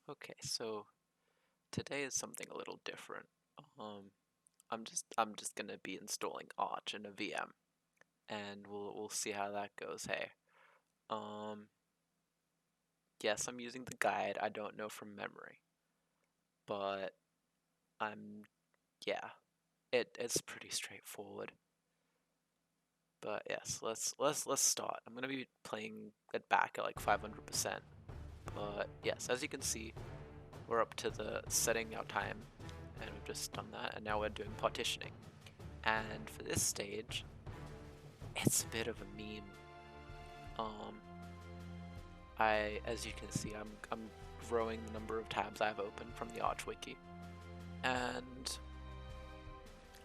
Okay, so today is something a little different. Um, I'm just gonna be installing Arch in a VM, and we'll see how that goes. Hey, um, yes, I'm using the guide. I don't know from memory, but I'm yeah, it's pretty straightforward. But yes, let's start. I'm gonna be playing it back at like 500%. But yes, as you can see, we're up to the setting our time, and we've just done that, and now we're doing partitioning. And for this stage, it's a bit of a meme. Um, as you can see, I'm growing the number of tabs I have open from the Arch wiki, and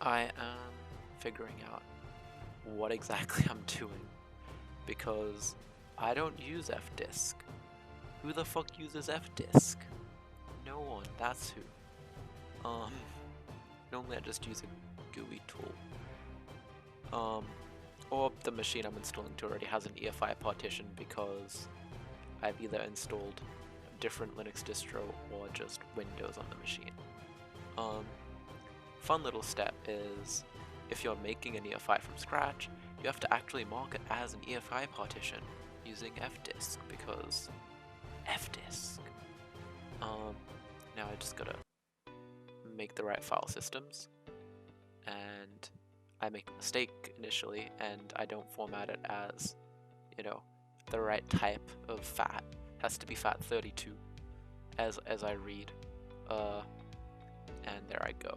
I am figuring out what exactly I'm doing because I don't use fdisk. Who the fuck uses fdisk? No one. That's who. Normally I just use a GUI tool. Or the machine I'm installing to already has an EFI partition because I've either installed a different Linux distro or just Windows on the machine. Fun little step is if you're making an EFI from scratch, you have to actually mark it as an EFI partition using fdisk because fdisk. Now I just gotta make the right file systems, and I make a mistake initially and I don't format it as, the right type of fat. It has to be FAT32 as I read. And there I go.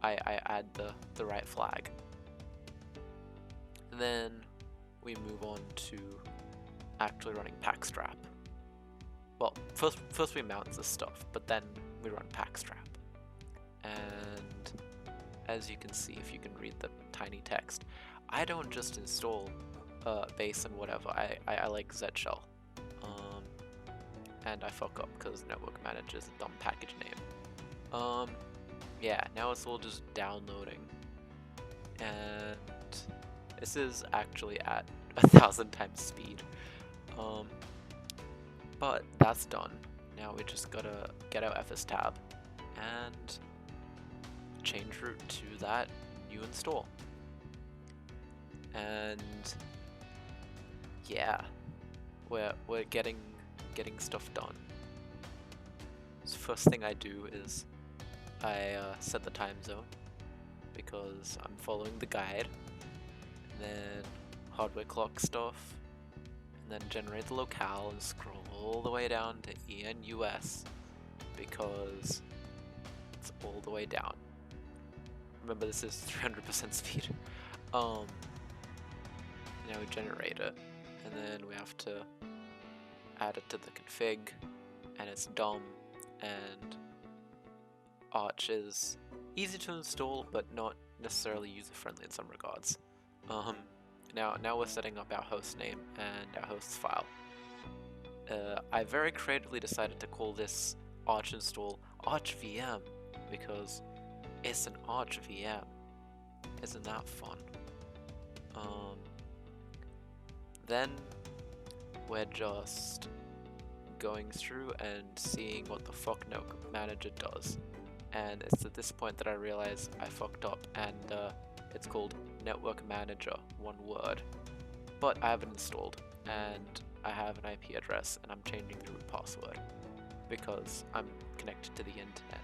I add the right flag. And then we move on to actually running packstrap. Well, first we mount the stuff, but then we run packstrap. And as you can see, if you can read the tiny text, I don't just install base and whatever. I like Zshell. And I fuck up because network manager is a dumb package name. Yeah, now it's all just downloading, and this is actually at 1,000 times speed. But that's done. Now we just gotta get our FS tab and change root to that new install. And yeah, we're getting stuff done. So first thing I do is I set the time zone because I'm following the guide, and then hardware clock stuff, and then generate the locale and scroll all the way down to ENUS because it's all the way down. Remember, this is 300% speed. Now we generate it, and then we have to add it to the config, and it's dumb, and Arch is easy to install, but not necessarily user-friendly in some regards. Now we're setting up our host name and our host's file. I very creatively decided to call this Arch install Arch VM because it's an Arch VM. Isn't that fun? Then we're just going through and seeing what the fuck network manager does. And it's at this point that I realize I fucked up, and it's called network manager, one word. But I have it installed, and I have an IP address, and I'm changing the root password because I'm connected to the internet.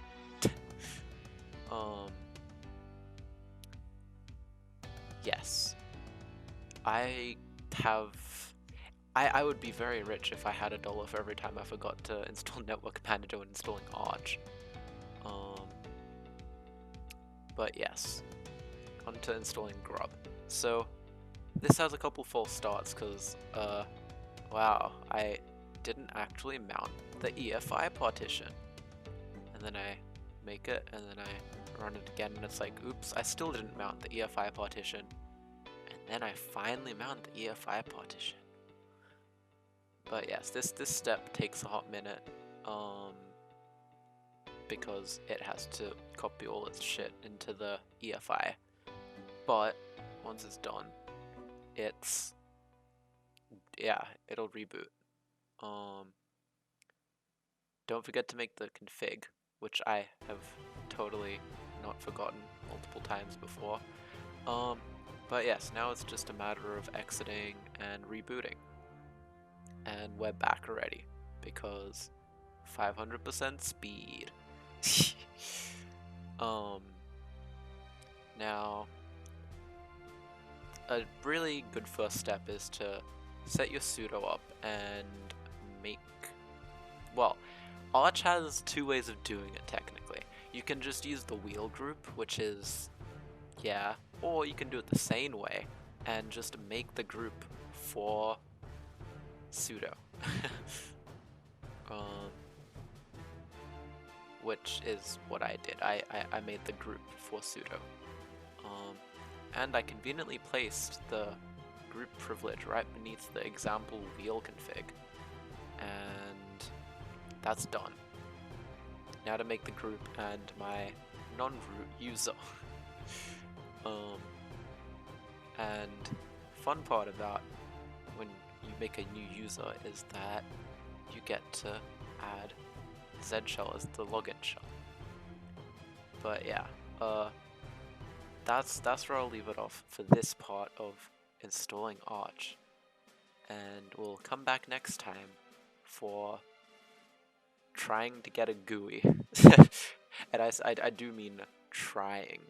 Yes. I would be very rich if I had $1 for every time I forgot to install network manager when installing Arch. But yes, on to installing grub. So this has a couple false starts because, wow, I didn't actually mount the EFI partition. And then I make it, and then I run it again, and it's like, oops, I still didn't mount the EFI partition. And then I finally mount the EFI partition. But yes, this step takes a hot minute, because it has to copy all its shit into the EFI. But once it's done, it'll reboot. don't forget to make the config, which I have totally not forgotten multiple times before. But yes, now it's just a matter of exiting and rebooting. And we're back already, because 500% speed. Now, a really good first step is to set your sudo up and make, well, Arch has two ways of doing it technically. You can just use the wheel group, which is, yeah, or you can do it the same way and just make the group for sudo. Which is what I did. I made the group for sudo. And I conveniently placed the group privilege right beneath the example wheel config. And that's done. Now to make the group and my non-root user. And fun part about when you make a new user is that you get to add Z shell as the login shell. But yeah, that's where I'll leave it off for this part of installing Arch, and we'll come back next time for trying to get a GUI. And I do mean trying.